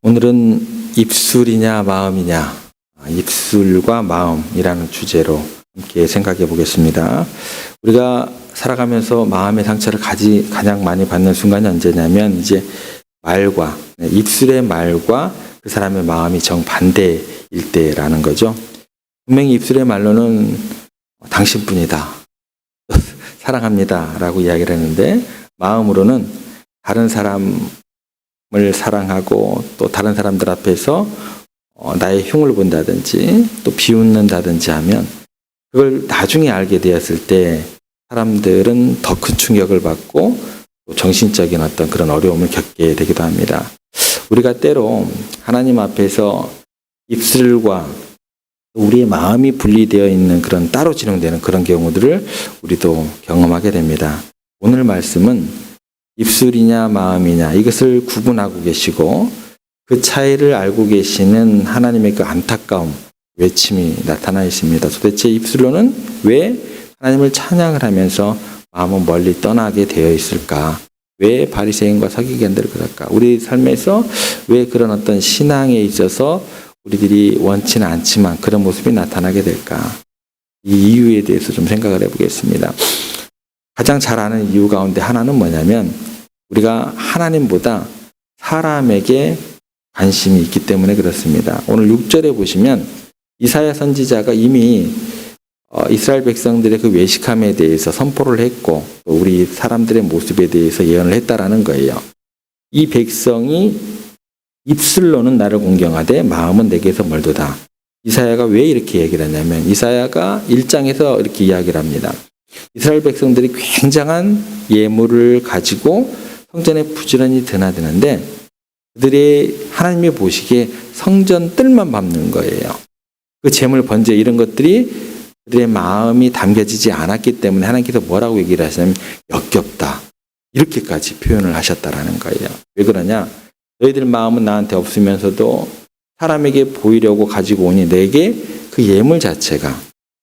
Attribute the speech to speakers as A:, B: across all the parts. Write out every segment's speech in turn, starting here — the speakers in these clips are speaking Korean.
A: 오늘은 입술이냐 마음이냐, 입술과 마음이라는 주제로 함께 생각해 보겠습니다. 우리가 살아가면서 마음의 상처를 가장 많이 받는 순간이 언제냐면 이제 말과 입술의 말과 그 사람의 마음이 정반대일 때라는 거죠. 분명히 입술의 말로는 당신뿐이다, 사랑합니다 라고 이야기를 했는데, 마음으로는 다른 사람을 사랑하고 또 다른 사람들 앞에서 나의 흉을 본다든지 또 비웃는다든지 하면, 그걸 나중에 알게 되었을 때 사람들은 더 큰 충격을 받고 또 정신적인 어떤 그런 어려움을 겪게 되기도 합니다. 우리가 때로 하나님 앞에서 입술과 우리의 마음이 분리되어 있는 그런 따로 진행되는 그런 경우들을 우리도 경험하게 됩니다. 오늘 말씀은 입술이냐 마음이냐 이것을 구분하고 계시고 그 차이를 알고 계시는 하나님의 그 안타까움, 외침이 나타나 있습니다. 도대체 입술로는 왜 하나님을 찬양을 하면서 마음은 멀리 떠나게 되어 있을까? 왜 바리새인과 서기관들을 그럴까? 우리 삶에서 왜 그런 어떤 신앙에 있어서 우리들이 원치는 않지만 그런 모습이 나타나게 될까? 이 이유에 대해서 좀 생각을 해보겠습니다. 가장 잘 아는 이유 가운데 하나는 뭐냐면, 우리가 하나님보다 사람에게 관심이 있기 때문에 그렇습니다. 오늘 6절에 보시면 이사야 선지자가 이미 이스라엘 백성들의 그 외식함에 대해서 선포를 했고 또 우리 사람들의 모습에 대해서 예언을 했다라는 거예요. 이 백성이 입술로는 나를 공경하되 마음은 내게서 멀도다. 이사야가 왜 이렇게 얘기를 하냐면, 이사야가 1장에서 이렇게 이야기를 합니다. 이스라엘 백성들이 굉장한 예물을 가지고 성전에 부지런히 드나드는데 그들의 하나님이 보시기에 성전 뜰만 밟는 거예요. 그 제물 번제 이런 것들이 그들의 마음이 담겨지지 않았기 때문에 하나님께서 뭐라고 얘기를 하시냐면 역겹다, 이렇게까지 표현을 하셨다라는 거예요. 왜 그러냐? 너희들 마음은 나한테 없으면서도 사람에게 보이려고 가지고 오니 내게 그 예물 자체가,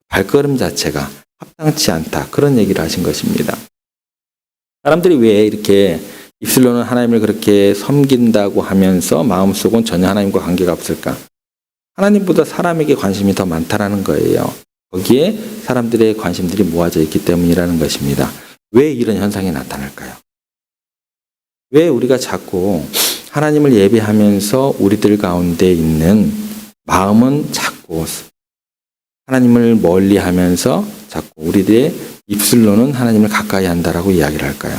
A: 발걸음 자체가 합당치 않다, 그런 얘기를 하신 것입니다. 사람들이 왜 이렇게 입술로는 하나님을 그렇게 섬긴다고 하면서 마음속은 전혀 하나님과 관계가 없을까? 하나님보다 사람에게 관심이 더 많다라는 거예요. 거기에 사람들의 관심들이 모아져 있기 때문이라는 것입니다. 왜 이런 현상이 나타날까요? 왜 우리가 자꾸 하나님을 예배하면서 우리들 가운데 있는 마음은 자꾸 하나님을 멀리하면서 자꾸 우리들의 입술로는 하나님을 가까이 한다라고 이야기를 할까요?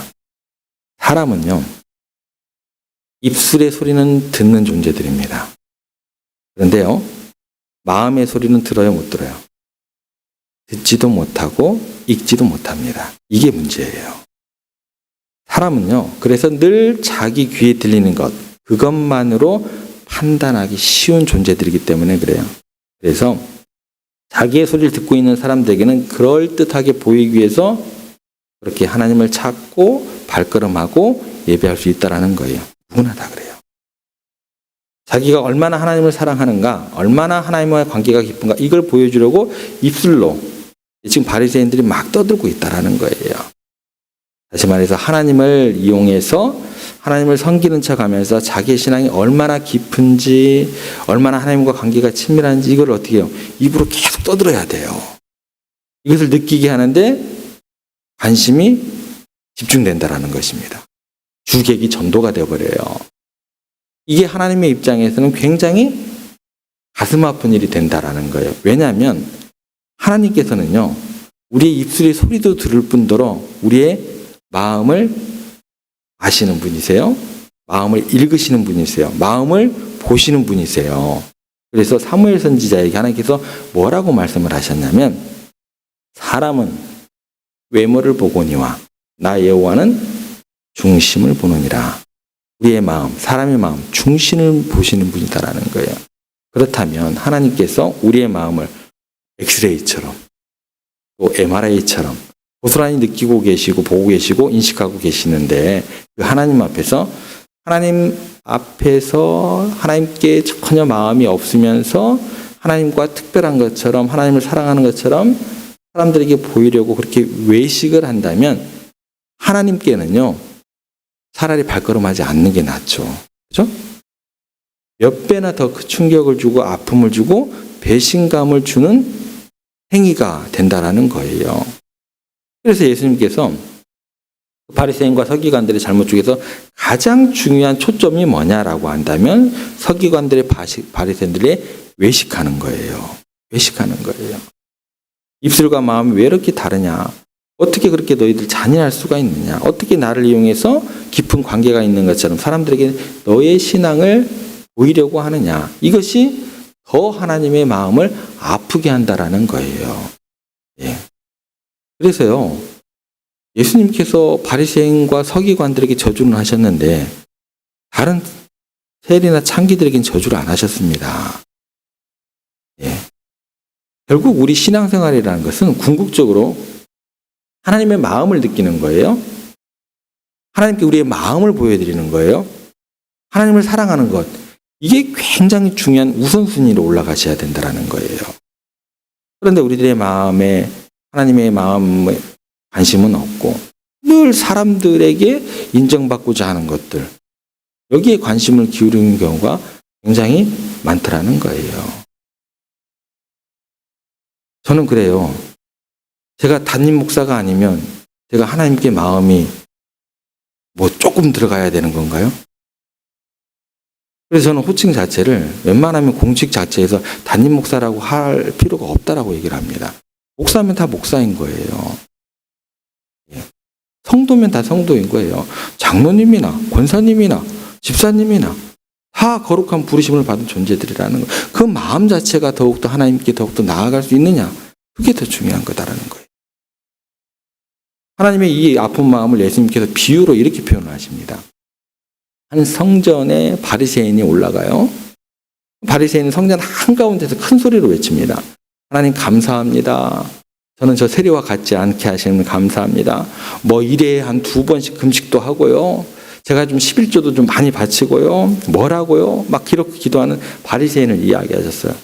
A: 사람은요, 입술의 소리는 듣는 존재들입니다. 그런데요, 마음의 소리는 들어요, 못 들어요? 듣지도 못하고 읽지도 못합니다. 이게 문제예요. 사람은요, 그래서 늘 자기 귀에 들리는 것, 그것만으로 판단하기 쉬운 존재들이기 때문에 그래요. 그래서 자기의 소리를 듣고 있는 사람들에게는 그럴듯하게 보이기 위해서 그렇게 하나님을 찾고 발걸음하고 예배할 수 있다는 거예요. 누구나 다 그래요. 자기가 얼마나 하나님을 사랑하는가, 얼마나 하나님과의 관계가 깊은가, 이걸 보여주려고 입술로 지금 바리새인들이 막 떠들고 있다는 거예요. 다시 말해서 하나님을 이용해서 하나님을 섬기는 척하면서 자기의 신앙이 얼마나 깊은지, 얼마나 하나님과 관계가 친밀한지 이걸 어떻게 해요? 입으로 계속 떠들어야 돼요. 이것을 느끼게 하는데 관심이 집중된다라는 것입니다. 주객이 전도가 되어버려요. 이게 하나님의 입장에서는 굉장히 가슴 아픈 일이 된다라는 거예요. 왜냐하면 하나님께서는요, 우리의 입술의 소리도 들을 뿐더러 우리의 마음을 아시는 분이세요. 마음을 읽으시는 분이세요. 마음을 보시는 분이세요. 그래서 사무엘 선지자에게 하나님께서 뭐라고 말씀을 하셨냐면, 사람은 외모를 보거니와 나 여호와는 중심을 보느니라. 우리의 마음, 사람의 마음, 중심을 보시는 분이다라는 거예요. 그렇다면 하나님께서 우리의 마음을 엑스레이처럼 또 MRI처럼 고스란히 느끼고 계시고 보고 계시고 인식하고 계시는데, 그 하나님 앞에서 하나님께 전혀 마음이 없으면서 하나님과 특별한 것처럼, 하나님을 사랑하는 것처럼 사람들에게 보이려고 그렇게 외식을 한다면 하나님께는요, 차라리 발걸음하지 않는 게 낫죠. 그죠? 몇 배나 더 그 충격을 주고 아픔을 주고 배신감을 주는 행위가 된다라는 거예요. 그래서 예수님께서 바리새인과 서기관들의 잘못 중에서 가장 중요한 초점이 뭐냐라고 한다면 서기관들의 바리새인들의 외식하는 거예요. 외식하는 거예요. 입술과 마음이 왜 이렇게 다르냐? 어떻게 그렇게 너희들 잔인할 수가 있느냐? 어떻게 나를 이용해서 깊은 관계가 있는 것처럼 사람들에게 너의 신앙을 보이려고 하느냐? 이것이 더 하나님의 마음을 아프게 한다라는 거예요. 예. 그래서요, 예수님께서 바리새인과 서기관들에게 저주를 하셨는데 다른 세리나 창기들에게는 저주를 안 하셨습니다. 예. 결국 우리 신앙생활이라는 것은 궁극적으로 하나님의 마음을 느끼는 거예요. 하나님께 우리의 마음을 보여드리는 거예요. 하나님을 사랑하는 것. 이게 굉장히 중요한 우선순위로 올라가셔야 된다는 거예요. 그런데 우리들의 마음에 하나님의 마음에 관심은 없고 늘 사람들에게 인정받고자 하는 것들. 여기에 관심을 기울이는 경우가 굉장히 많더라는 거예요. 저는 그래요. 제가 담임 목사가 아니면 제가 하나님께 마음이 뭐 조금 들어가야 되는 건가요? 그래서 저는 호칭 자체를 웬만하면 공식 자체에서 담임 목사라고 할 필요가 없다라고 얘기를 합니다. 목사면 다 목사인 거예요. 성도면 다 성도인 거예요. 장로님이나 권사님이나 집사님이나 다 거룩한 부르심을 받은 존재들이라는 거. 그 마음 자체가 더욱더 하나님께 더욱더 나아갈 수 있느냐. 그게 더 중요한 거다라는 거예요. 하나님의 이 아픈 마음을 예수님께서 비유로 이렇게 표현을 하십니다. 한 성전에 바리새인이 올라가요. 바리새인은 성전 한가운데서 큰 소리로 외칩니다. 하나님 감사합니다. 저는 저 세리와 같지 않게 하시는 감사합니다. 뭐 일에 한 2번씩 금식도 하고요. 제가 좀 11조도 좀 많이 바치고요. 뭐라고요? 막 이렇게 기도하는 바리새인을 이야기하셨어요.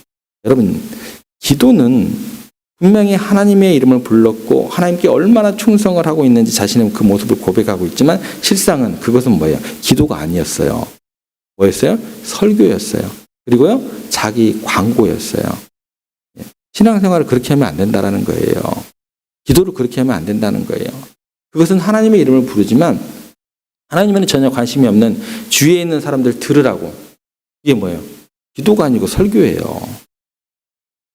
A: 여러분, 기도는 분명히 하나님의 이름을 불렀고 하나님께 얼마나 충성을 하고 있는지 자신의 그 모습을 고백하고 있지만 실상은 그것은 뭐예요? 기도가 아니었어요. 뭐였어요? 설교였어요. 그리고요, 자기 광고였어요. 신앙생활을 그렇게 하면 안 된다는 거예요. 기도를 그렇게 하면 안 된다는 거예요. 그것은 하나님의 이름을 부르지만 하나님에는 전혀 관심이 없는 주위에 있는 사람들 들으라고. 이게 뭐예요? 기도가 아니고 설교예요.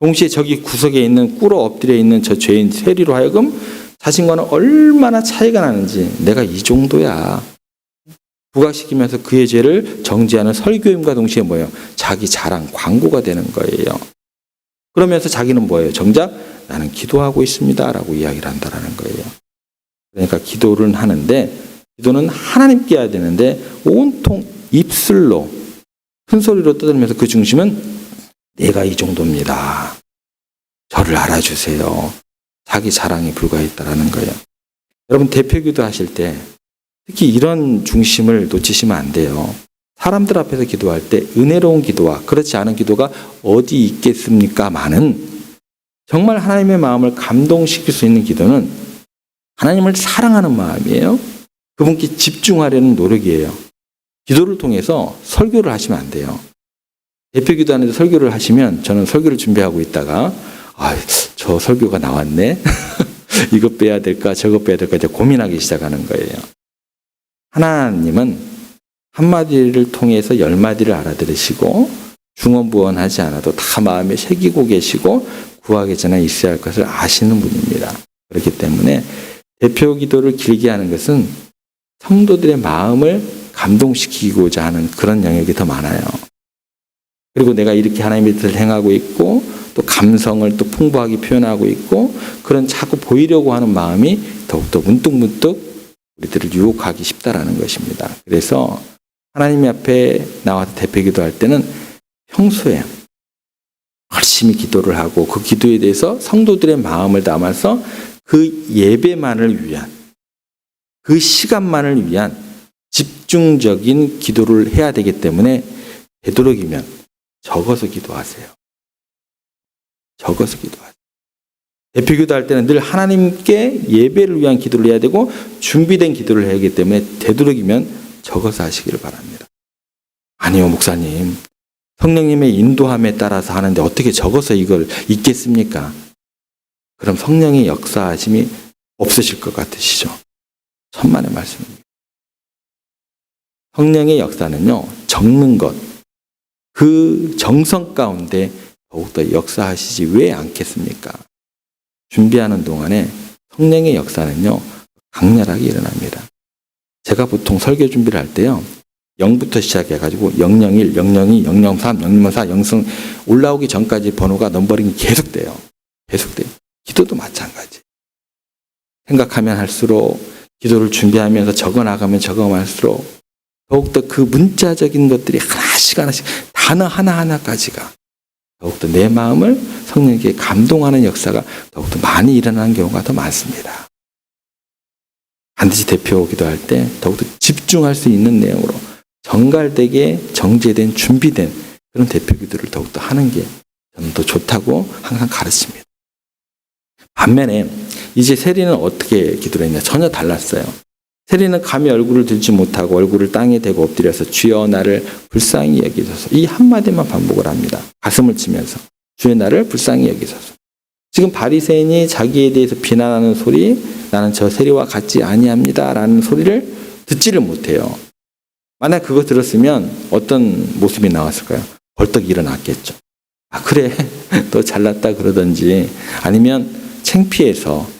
A: 동시에 저기 구석에 있는 꿇어 엎드려 있는 저 죄인 세리로 하여금 자신과는 얼마나 차이가 나는지 내가 이 정도야. 부각시키면서 그의 죄를 정죄하는 설교임과 동시에 뭐예요? 자기 자랑, 광고가 되는 거예요. 그러면서 자기는 뭐예요? 정작 나는 기도하고 있습니다. 라고 이야기를 한다는 거예요. 그러니까 기도를 하는데 기도는 하나님께 해야 되는데 온통 입술로 큰 소리로 떠들면서 그 중심은 내가 이 정도입니다. 저를 알아주세요. 자기 자랑에 불과했다라는 거예요. 여러분 대표기도 하실 때 특히 이런 중심을 놓치시면 안 돼요. 사람들 앞에서 기도할 때 은혜로운 기도와 그렇지 않은 기도가 어디 있겠습니까마는 정말 하나님의 마음을 감동시킬 수 있는 기도는 하나님을 사랑하는 마음이에요. 그분께 집중하려는 노력이에요. 기도를 통해서 설교를 하시면 안 돼요. 대표기도 하는데 설교를 하시면 저는 설교를 준비하고 있다가 저 설교가 나왔네. 이거 빼야 될까 저거 빼야 될까 이제 고민하기 시작하는 거예요. 하나님은 한마디를 통해서 10마디를 알아들으시고 중언부언하지 않아도 다 마음에 새기고 계시고 구하기 전에 있어야 할 것을 아시는 분입니다. 그렇기 때문에 대표 기도를 길게 하는 것은 성도들의 마음을 감동시키고자 하는 그런 영역이 더 많아요. 그리고 내가 이렇게 하나님의 뜻을 행하고 있고 또 감성을 또 풍부하게 표현하고 있고 그런 자꾸 보이려고 하는 마음이 더욱더 문득문득 우리들을 유혹하기 쉽다라는 것입니다. 그래서 하나님 앞에 나와서 대표 기도할 때는 평소에 열심히 기도를 하고 그 기도에 대해서 성도들의 마음을 담아서 그 예배만을 위한 그 시간만을 위한 집중적인 기도를 해야 되기 때문에 되도록이면 적어서 기도하세요. 적어서 기도하세요. 대표 기도할 때는 늘 하나님께 예배를 위한 기도를 해야 되고 준비된 기도를 해야 하기 때문에 되도록이면 적어서 하시기를 바랍니다. 아니요, 목사님. 성령님의 인도함에 따라서 하는데 어떻게 적어서 이걸 읽겠습니까? 그럼 성령의 역사하심이 없으실 것 같으시죠? 천만의 말씀입니다. 성령의 역사는요, 적는 것, 그 정성 가운데 더욱더 역사하시지 왜 않겠습니까? 준비하는 동안에 성령의 역사는요, 강렬하게 일어납니다. 제가 보통 설교 준비를 할 때요, 0부터 시작해가지고 001, 002, 003, 004, 0승 올라오기 전까지 번호가 넘버링이 계속돼요. 계속돼요. 기도도 마찬가지. 생각하면 할수록 기도를 준비하면서 적어나가면 적어갈수록 더욱더 그 문자적인 것들이 하나씩 단어 하나하나까지가 더욱더 내 마음을 성령에게 감동하는 역사가 더욱더 많이 일어나는 경우가 더 많습니다. 반드시 대표 기도할 때 더욱더 집중할 수 있는 내용으로 정갈되게 정제된 준비된 그런 대표 기도를 더욱더 하는 게 저는 더 좋다고 항상 가르칩니다. 반면에 이제 세리는 어떻게 기도를 했냐? 전혀 달랐어요. 세리는 감히 얼굴을 들지 못하고 얼굴을 땅에 대고 엎드려서 주여 나를 불쌍히 여기소서, 이 한마디만 반복을 합니다. 가슴을 치면서 주여 나를 불쌍히 여기소서. 지금 바리새인이 자기에 대해서 비난하는 소리, 나는 저 세리와 같지 아니합니다 라는 소리를 듣지를 못해요. 만약 그거 들었으면 어떤 모습이 나왔을까요? 벌떡 일어났겠죠. 아 그래 너 잘났다 그러든지 아니면 창피해서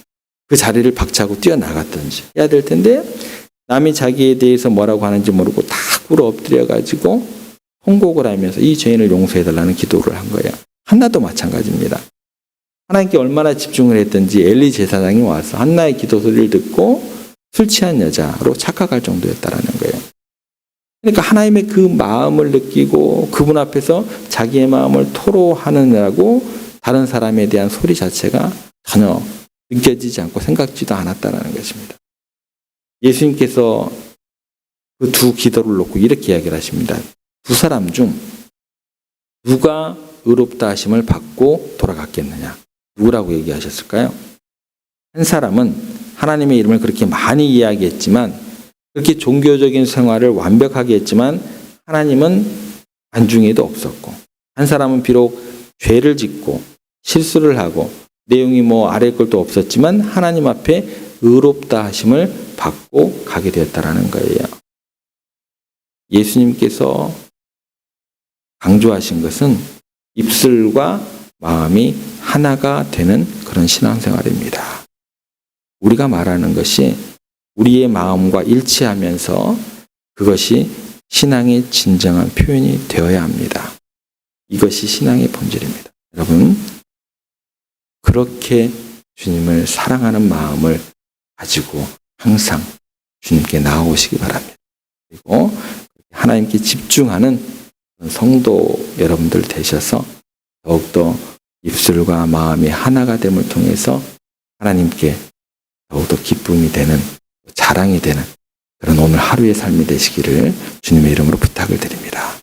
A: 그 자리를 박차고 뛰어나갔든지 해야 될 텐데, 남이 자기에 대해서 뭐라고 하는지 모르고 다 꿇어 엎드려가지고 통곡을 하면서 이 죄인을 용서해달라는 기도를 한 거예요. 한나도 마찬가지입니다. 하나님께 얼마나 집중을 했든지 엘리 제사장이 와서 한나의 기도 소리를 듣고 술 취한 여자로 착각할 정도였다라는 거예요. 그러니까 하나님의 그 마음을 느끼고 그분 앞에서 자기의 마음을 토로하느라고 다른 사람에 대한 소리 자체가 전혀 느껴지지 않고 생각지도 않았다는 것입니다. 예수님께서 그 두 기도를 놓고 이렇게 이야기를 하십니다. 두 사람 중 누가 의롭다 하심을 받고 돌아갔겠느냐? 누구라고 얘기하셨을까요? 한 사람은 하나님의 이름을 그렇게 많이 이야기했지만, 그렇게 종교적인 생활을 완벽하게 했지만 하나님은 안중에도 없었고, 한 사람은 비록 죄를 짓고 실수를 하고 내용이 뭐 아래 것도 없었지만 하나님 앞에 의롭다 하심을 받고 가게 되었다라는 거예요. 예수님께서 강조하신 것은 입술과 마음이 하나가 되는 그런 신앙생활입니다. 우리가 말하는 것이 우리의 마음과 일치하면서 그것이 신앙의 진정한 표현이 되어야 합니다. 이것이 신앙의 본질입니다. 여러분, 그렇게 주님을 사랑하는 마음을 가지고 항상 주님께 나아오시기 바랍니다. 그리고 하나님께 집중하는 성도 여러분들 되셔서 더욱더 입술과 마음이 하나가 됨을 통해서 하나님께 더욱더 기쁨이 되는, 자랑이 되는 그런 오늘 하루의 삶이 되시기를 주님의 이름으로 부탁을 드립니다.